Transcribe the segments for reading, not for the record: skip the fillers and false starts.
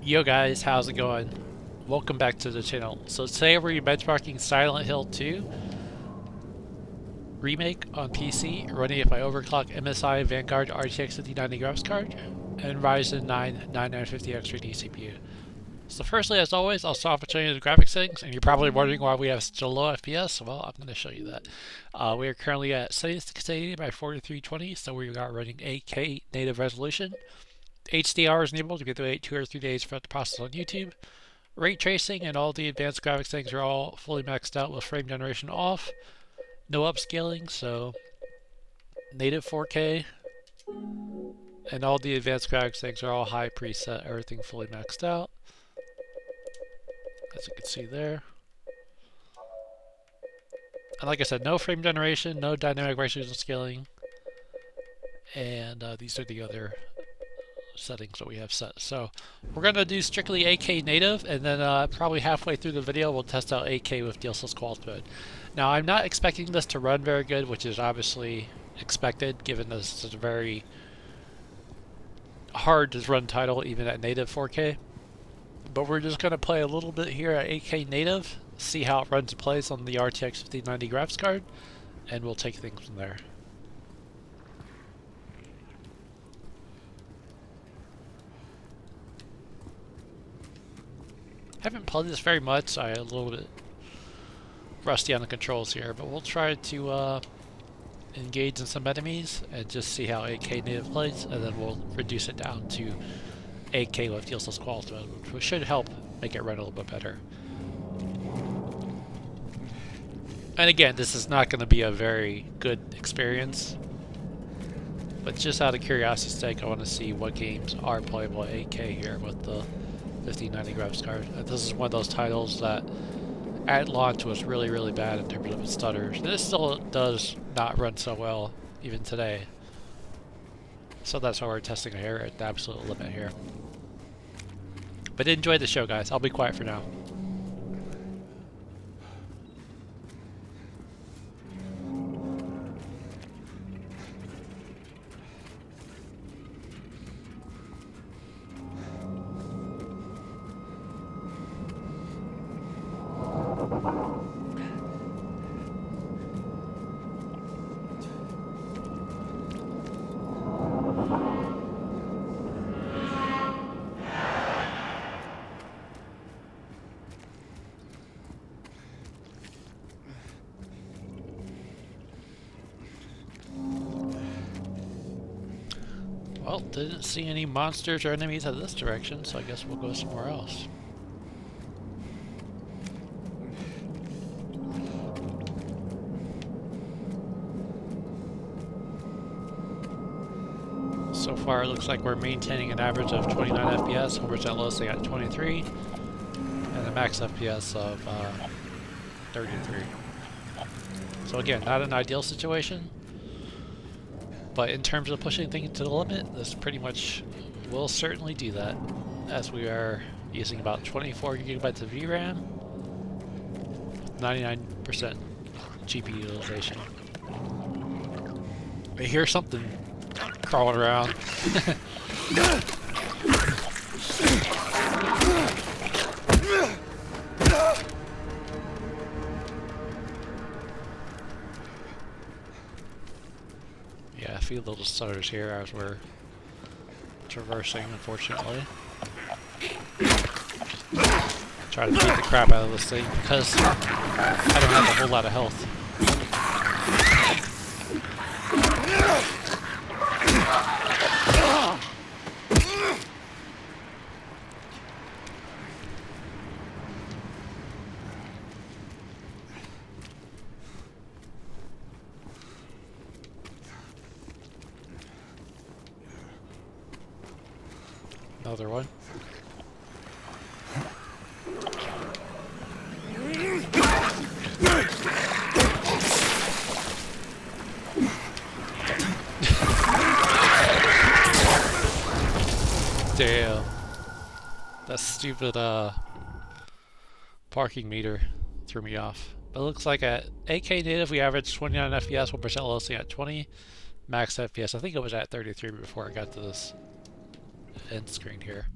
Yo guys, how's it going? Welcome back to the channel. So today we're benchmarking Silent Hill 2 Remake on PC, running it by overclocked MSI Vanguard RTX 5090 graphics card and Ryzen 9 9950X 3D CPU. So firstly, as always, I'll start off with showing you the graphics settings, and you're probably wondering why we have such a low FPS. Well, I'm going to show you that. We are currently at 7680 by 4320, so we are running 8K native resolution. HDR is enabled. You get to wait 2 or 3 days for it to process on YouTube. Ray tracing and all the advanced graphics settings are all fully maxed out with frame generation off. No upscaling, so native 4K. And all the advanced graphics settings are all high preset, everything fully maxed out. As you can see there. And like I said, no frame generation, no dynamic resolution scaling. And these are the other settings that we have set. So we're going to do strictly 8K native, and then probably halfway through the video we'll test out 8K with DLSS quality mode. Now I'm not expecting this to run very good, which is obviously expected given this is a very hard to run title even at native 4K. But we're just going to play a little bit here at 8K native, see how it runs and plays on the RTX 5090 graphics card, and we'll take things from there. Haven't played this very much, I'm a little bit rusty on the controls here, but we'll try to engage in some enemies and just see how 8K native plays, and then we'll reduce it down to 8K with DLSS quality mode, which should help make it run a little bit better. And again, this is not going to be a very good experience, but just out of curiosity's sake, I want to see what games are playable at 8K here with the 5090 graphics card. And this is one of those titles that at launch was really bad in terms of its stutters. And it still does not run so well even today. So that's why we're testing it here at the absolute limit here. But enjoy the show, guys. I'll be quiet for now. Well, didn't see any monsters or enemies out of this direction, so I guess we'll go somewhere else. So far it looks like we're maintaining an average of 29 FPS, 100% low setting at 23, and a max FPS of 33. So again, not an ideal situation, but in terms of pushing things to the limit, this pretty much will certainly do that, as we are using about 24 gigabytes of VRAM, 99% GPU utilization. I hear something crawling around. Yeah, a few little stutters here as we're traversing, unfortunately. Try to beat the crap out of this thing because I don't have a whole lot of health. Another one. Damn. That stupid parking meter threw me off. But it looks like at 8K native we averaged 29 FPS, 1% low setting at 20. Max FPS, I think it was at 33 before I got to this end screen here.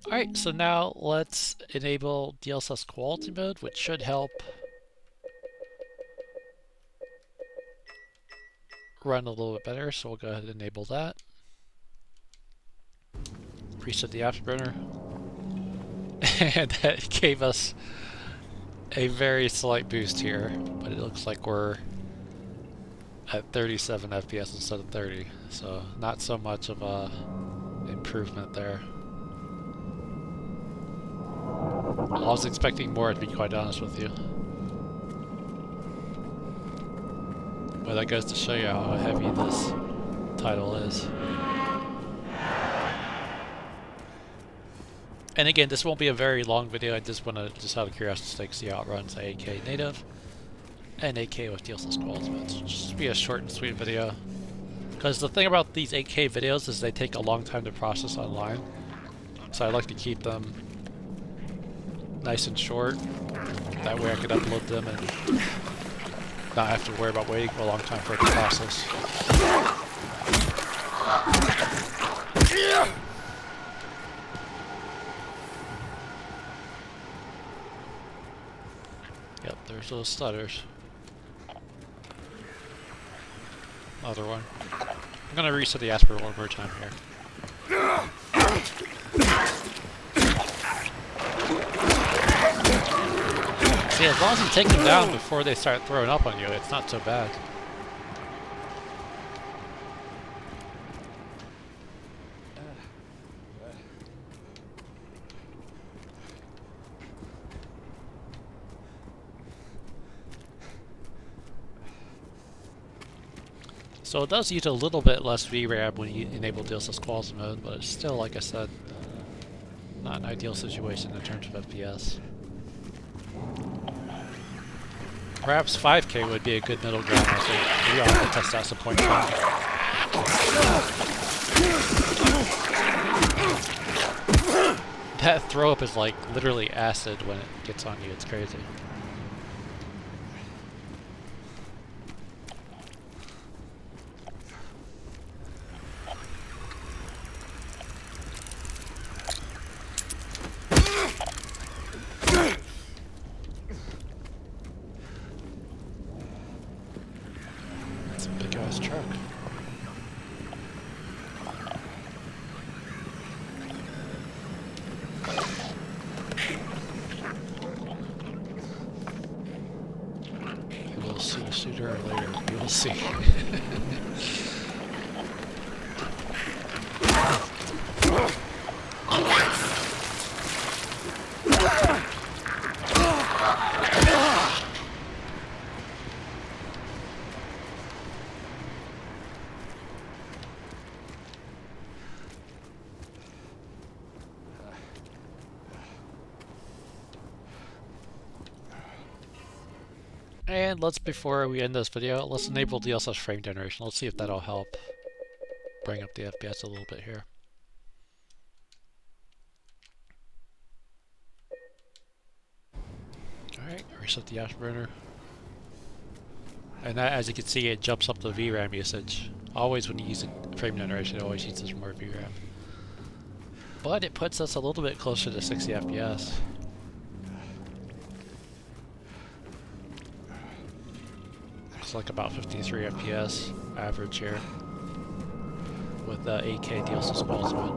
Alright, so now let's enable DLSS quality mode, which should help run a little bit better, so we'll go ahead and enable that. Reset the afterburner. And that gave us a very slight boost here, but it looks like we're at 37 FPS instead of 30, so not so much of a improvement there. I was expecting more, to be quite honest with you. But that goes to show you how heavy this title is. And again, this won't be a very long video. I just want to, just out of curiosity, see how it runs at 8K native and 8K with DLSS quality modes. Just be a short and sweet video. Because the thing about these 8K videos is they take a long time to process online. So I like to keep them nice and short. That way I can upload them and not have to worry about waiting for a long time for it to process. Yep, there's those stutters. Another one. I'm gonna reset the aspirator one more time here. See, as long as you take them down before they start throwing up on you, it's not so bad. So it does use a little bit less VRAM when you enable DLSS quality mode, but it's still, like I said, not an ideal situation in terms of FPS. Perhaps 5K would be a good middle ground, I think. Maybe I'll have to test out some point five. That throw up is like literally acid when it gets on you, it's crazy. Truck. You will see sooner or later. You will see. And before we end this video, let's enable DLSS frame generation. Let's see if that'll help bring up the FPS a little bit here. Alright, reset the afterburner. And that, as you can see, it jumps up the VRAM usage. Always when you use frame generation, it always uses more VRAM. But it puts us a little bit closer to 60 FPS. Like about 53 FPS average here with the 8K DLSS quality mode.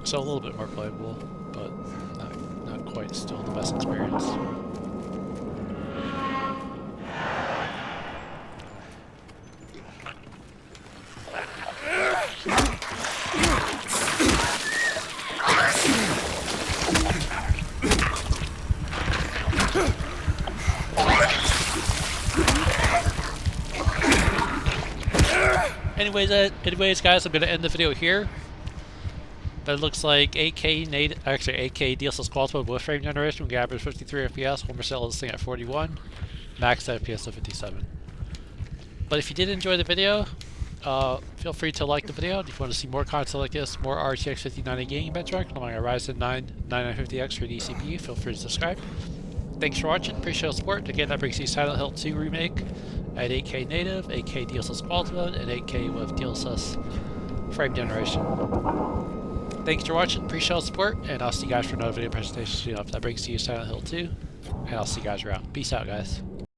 So a little bit more playable, but not quite still the best experience. Anyways, guys, I'm going to end the video here. But it looks like 8K DLSS quality mode with frame generation, we average 53 FPS, home sale this thing at 41, max FPS of 57. But if you did enjoy the video, feel free to like the video. If you want to see more content like this, more RTX 5090 gaming benchmark on my Ryzen 9 9950X 3D CPU, feel free to subscribe. Thanks for watching, appreciate the support. Again, that brings you Silent Hill 2 Remake at 8K native, 8K DLSS quality mode, and 8K with DLSS frame generation. Thanks for watching, appreciate all the support, and I'll see you guys for another video presentation soon enough. That brings you Silent Hill 2, and I'll see you guys around. Peace out, guys.